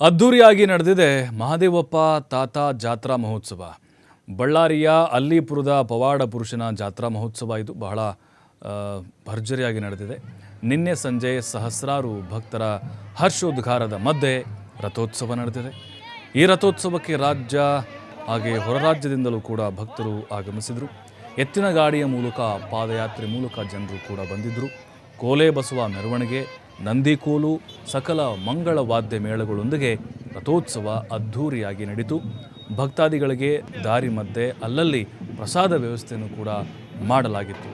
ಅದ್ಧೂರಿಯಾಗಿ ನಡೆದಿದೆ ಮಹಾದೇವಪ್ಪ ತಾತ ಜಾತ್ರಾ ಮಹೋತ್ಸವ. ಬಳ್ಳಾರಿಯ ಅಲ್ಲಿಪುರದ ಪವಾಡ ಪುರುಷನ ಜಾತ್ರಾ ಮಹೋತ್ಸವ ಇದು ಬಹಳ ಭರ್ಜರಿಯಾಗಿ ನಡೆದಿದೆ. ನಿನ್ನೆ ಸಂಜೆ ಸಹಸ್ರಾರು ಭಕ್ತರ ಹರ್ಷೋದ್ಗಾರದ ಮಧ್ಯೆ ರಥೋತ್ಸವ ನಡೆದಿದೆ. ಈ ರಥೋತ್ಸವಕ್ಕೆ ರಾಜ್ಯ ಹಾಗೆ ಹೊರ ರಾಜ್ಯದಿಂದಲೂ ಕೂಡ ಭಕ್ತರು ಆಗಮಿಸಿದರು. ಎತ್ತಿನ ಗಾಡಿಯ ಮೂಲಕ ಪಾದಯಾತ್ರೆ ಮೂಲಕ ಜನರು ಕೂಡ ಬಂದಿದ್ದರು. ಕೋಲೆ ಬಸವ ಮೆರವಣಿಗೆ, ನಂದಿಕೋಲು, ಸಕಲ ಮಂಗಳ ವಾದ್ಯ ಮೇಳಗಳೊಂದಿಗೆ ರಥೋತ್ಸವ ಅದ್ಧೂರಿಯಾಗಿ ನಡೆಯಿತು. ಭಕ್ತಾದಿಗಳಿಗೆ ದಾರಿ ಮಧ್ಯೆ ಅಲ್ಲಲ್ಲಿ ಪ್ರಸಾದ ವ್ಯವಸ್ಥೆಯನ್ನು ಕೂಡ ಮಾಡಲಾಗಿತ್ತು.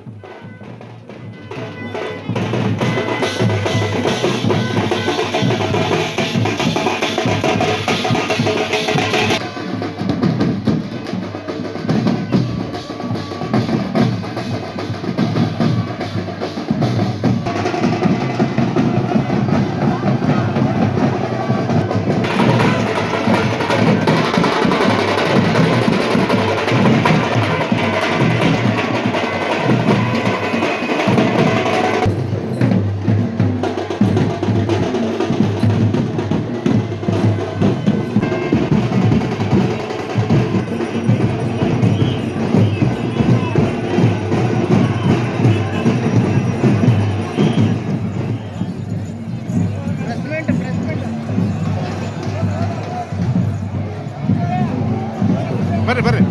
ಬರ್ರಿ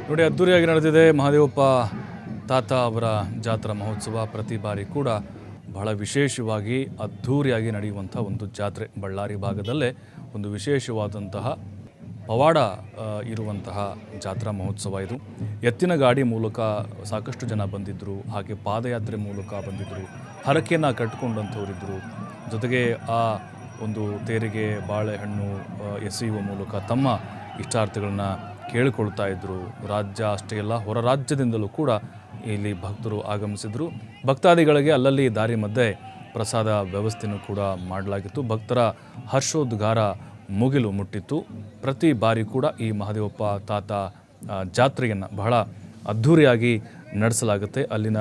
ನೋಡಿ, ಅದ್ಧೂರಿಯಾಗಿ ನಡೆದಿದೆ ಮಹಾದೇವಪ್ಪ ತಾತ ಅವರ ಜಾತ್ರಾ ಮಹೋತ್ಸವ. ಪ್ರತಿ ಬಾರಿ ಕೂಡ ಬಹಳ ವಿಶೇಷವಾಗಿ ಅದ್ಧೂರಿಯಾಗಿ ನಡೆಯುವಂಥ ಒಂದು ಜಾತ್ರೆ. ಬಳ್ಳಾರಿ ಭಾಗದಲ್ಲೇ ಒಂದು ವಿಶೇಷವಾದಂತಹ ಪವಾಡ ಇರುವಂತಹ ಜಾತ್ರಾ ಮಹೋತ್ಸವ ಇದು. ಎತ್ತಿನ ಗಾಡಿ ಮೂಲಕ ಸಾಕಷ್ಟು ಜನ ಬಂದಿದ್ದರು, ಹಾಗೆ ಪಾದಯಾತ್ರೆ ಮೂಲಕ ಬಂದಿದ್ದರು, ಹರಕೆಯನ್ನು ಕಟ್ಟಿಕೊಂಡಂಥವರಿದ್ದರು. ಜೊತೆಗೆ ಆ ಒಂದು ತೇರಿಗೆ ಬಾಳೆಹಣ್ಣು ಎಸೆಯುವ ಮೂಲಕ ತಮ್ಮ ಇಷ್ಟಾರ್ಥಗಳನ್ನ ಕೇಳಿಕೊಳ್ತಾ ಇದ್ದರು. ರಾಜ್ಯ ಅಷ್ಟೇ ಅಲ್ಲ, ಹೊರ ರಾಜ್ಯದಿಂದಲೂ ಕೂಡ ಇಲ್ಲಿ ಭಕ್ತರು ಆಗಮಿಸಿದರು. ಭಕ್ತಾದಿಗಳಿಗೆ ಅಲ್ಲಲ್ಲಿ ದಾರಿ ಮಧ್ಯೆ ಪ್ರಸಾದ ವ್ಯವಸ್ಥೆಯನ್ನು ಕೂಡ ಮಾಡಲಾಗಿತ್ತು. ಭಕ್ತರ ಹರ್ಷೋದ್ಗಾರ ಮುಗಿಲು ಮುಟ್ಟಿತ್ತು. ಪ್ರತಿ ಬಾರಿ ಕೂಡ ಈ ಮಹಾದೇವಪ್ಪ ತಾತ ಜಾತ್ರೆಯನ್ನು ಬಹಳ ಅದ್ಧೂರಿಯಾಗಿ ನಡೆಸಲಾಗುತ್ತೆ. ಅಲ್ಲಿನ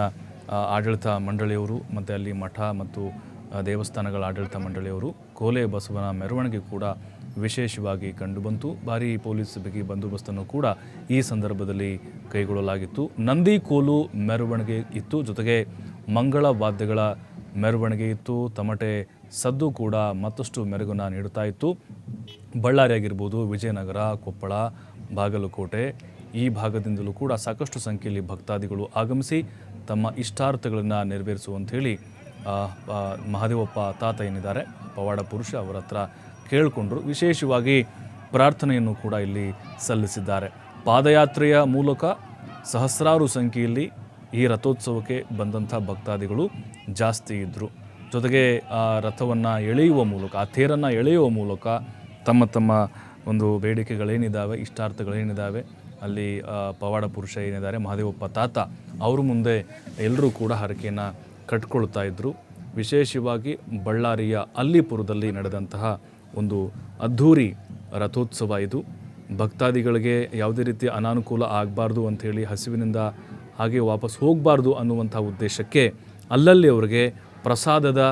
ಆಡಳಿತ ಮಂಡಳಿಯವರು ಮತ್ತು ಅಲ್ಲಿ ಮಠ ಮತ್ತು ದೇವಸ್ಥಾನಗಳ ಆಡಳಿತ ಮಂಡಳಿಯವರು ಕೋಲೆ ಬಸವನ ಮೆರವಣಿಗೆ ಕೂಡ ವಿಶೇಷವಾಗಿ ಕಂಡುಬಂತು. ಭಾರೀ ಪೊಲೀಸ್ ಬಿಗಿ ಬಂದೋಬಸ್ತನ್ನು ಕೂಡ ಈ ಸಂದರ್ಭದಲ್ಲಿ ಕೈಗೊಳ್ಳಲಾಗಿತ್ತು. ನಂದಿ ಕೋಲು ಮೆರವಣಿಗೆ ಇತ್ತು, ಜೊತೆಗೆ ಮಂಗಳ ವಾದ್ಯಗಳ ಮೆರವಣಿಗೆ ಇತ್ತು. ತಮಟೆ ಸದ್ದು ಕೂಡ ಮತ್ತಷ್ಟು ಮೆರುಗನ್ನು ನೀಡುತ್ತಾ ಇತ್ತು. ಬಳ್ಳಾರಿ ಆಗಿರ್ಬೋದು, ವಿಜಯನಗರ, ಕೊಪ್ಪಳ, ಬಾಗಲಕೋಟೆ ಈ ಭಾಗದಿಂದಲೂ ಕೂಡ ಸಾಕಷ್ಟು ಸಂಖ್ಯೆಯಲ್ಲಿ ಭಕ್ತಾದಿಗಳು ಆಗಮಿಸಿ ತಮ್ಮ ಇಷ್ಟಾರ್ಥಗಳನ್ನು ನೆರವೇರಿಸುವಂಥೇಳಿ ಮಹಾದೇವಪ್ಪ ತಾತ ಏನಿದ್ದಾರೆ ಪವಾಡ ಪುರುಷ ಅವರ ಹತ್ರ ಕೇಳಿಕೊಂಡ್ರು. ವಿಶೇಷವಾಗಿ ಪ್ರಾರ್ಥನೆಯನ್ನು ಕೂಡ ಇಲ್ಲಿ ಸಲ್ಲಿಸಿದ್ದಾರೆ. ಪಾದಯಾತ್ರೆಯ ಮೂಲಕ ಸಹಸ್ರಾರು ಸಂಖ್ಯೆಯಲ್ಲಿ ಈ ರಥೋತ್ಸವಕ್ಕೆ ಬಂದಂಥ ಭಕ್ತಾದಿಗಳು ಜಾಸ್ತಿ ಇದ್ದರು. ಜೊತೆಗೆ ಆ ರಥವನ್ನು ಎಳೆಯುವ ಮೂಲಕ, ಆ ತೇರನ್ನು ಎಳೆಯುವ ಮೂಲಕ ತಮ್ಮ ತಮ್ಮ ಒಂದು ಬೇಡಿಕೆಗಳೇನಿದ್ದಾವೆ, ಇಷ್ಟಾರ್ಥಗಳೇನಿದ್ದಾವೆ, ಅಲ್ಲಿ ಪವಾಡ ಪುರುಷ ಏನಿದ್ದಾರೆ ಮಹಾದೇವಪ್ಪ ತಾತ ಅವರು ಮುಂದೆ ಎಲ್ಲರೂ ಕೂಡ ಹರಕೆಯನ್ನು ಕಟ್ಕೊಳ್ತಾ ಇದ್ದರು. ವಿಶೇಷವಾಗಿ ಬಳ್ಳಾರಿಯ ಅಲ್ಲಿಪುರದಲ್ಲಿ ನಡೆದಂತಹ ಒಂದು ಅದ್ಧೂರಿ ರಥೋತ್ಸವ ಇದು. ಭಕ್ತಾದಿಗಳಿಗೆ ಯಾವುದೇ ರೀತಿಯ ಅನಾನುಕೂಲ ಆಗಬಾರ್ದು ಅಂಥೇಳಿ, ಹಸಿವಿನಿಂದ ಹಾಗೆ ವಾಪಸ್ ಹೋಗಬಾರ್ದು ಅನ್ನುವಂಥ ಉದ್ದೇಶಕ್ಕೆ ಅಲ್ಲಲ್ಲಿ ಅವರಿಗೆ ಪ್ರಸಾದದ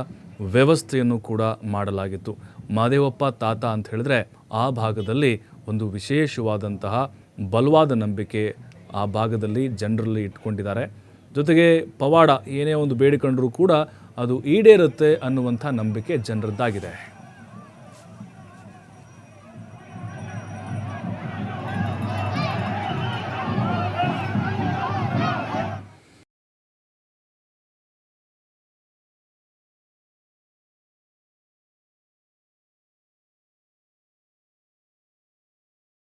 ವ್ಯವಸ್ಥೆಯನ್ನು ಕೂಡ ಮಾಡಲಾಗಿತ್ತು. ಮಹಾದೇವಪ್ಪ ತಾತ ಅಂತ ಹೇಳಿದ್ರೆ ಆ ಭಾಗದಲ್ಲಿ ಒಂದು ವಿಶೇಷವಾದಂತಹ ಬಲವಾದ ನಂಬಿಕೆ ಆ ಭಾಗದಲ್ಲಿ ಜನರಲ್ಲಿ ಇಟ್ಕೊಂಡಿದ್ದಾರೆ. ಜೊತೆಗೆ ಪವಾಡ ಏನೇ ಒಂದು ಬೇಡಿಕೊಂಡರೂ ಕೂಡ ಅದು ಈಡೇರುತ್ತೆ ಅನ್ನುವಂಥ ನಂಬಿಕೆ ಜನರದ್ದಾಗಿದೆ.